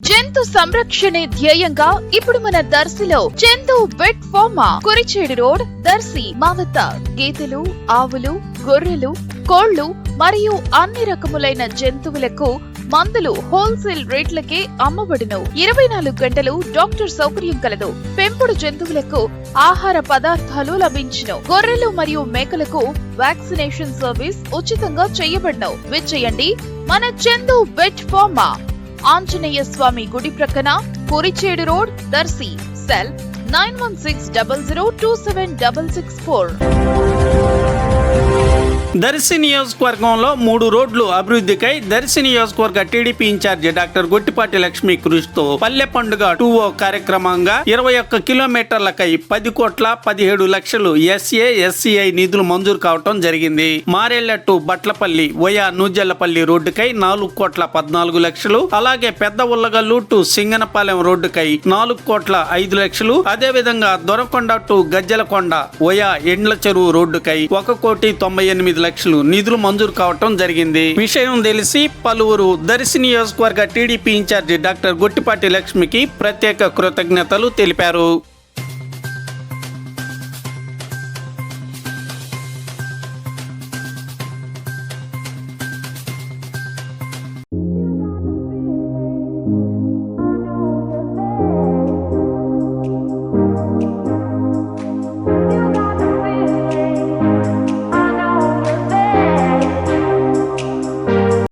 జంతు సంరక్షణే ధ్యేయంగా ఇప్పుడు మన దర్శిలో Chandu vet pharma Kurichedu road Darsi మా వద్ద గేదెలు, ఆవులు, గొర్రెలు, కోళ్లు మరియు అన్ని రకములైన జంతువులకు మందులు హోల్సేల్ రేట్లకే అమ్మబడును. 24 గంటలు డాక్టర్ సౌకర్యం కలదు. పెంపుడు జంతువులకు ఆహార పదార్థాలు లభించును. గొర్రెలు మరియు మేకలకు వ్యాక్సినేషన్ సర్వీస్ ఉచితంగా చేయబడును. విచ్చేయండి మన చందు వెట్ ఫార్మా, ఆంజనేయ స్వామి గుడి ప్రక్కన, కురిచేడు రోడ్, దర్శి. సెల్ 9160027664. దర్శి నియోజకవర్గంలో 3 రోడ్లు అభివృద్ధికై దర్శి నియోజకవర్గ TDP in-charge doctor Gottipati Lakshmi కృషితో పల్లె పండుగ 2 కార్యక్రమంగా 21 కిలోమీటర్లకై 10,17,00,000 SASCI నిధులు మంజూరు కావటం జరిగింది. మారేళ్ల టు బట్లపల్లి వయా నూజెళ్లపల్లి రోడ్డుకై 4,14,00,000, అలాగే పెద్ద ఉల్లగల్లు టు సింగనపాలెం రోడ్డుకై 4,05,00,000, అదేవిధంగా దొరకొండ టు గజ్జలకొండ వయా ఎండ్ల చెరువు రోడ్డుకై 1,98,00,000 నిధులు మంజూరు కావటం జరిగింది. విషయం తెలిసి పలువురు దర్శి నియోజకవర్గ టీడీపీ ఇన్ఛార్జి డాక్టర్ గొట్టిపాటి లక్ష్మికి ప్రత్యేక కృతజ్ఞతలు తెలిపారు.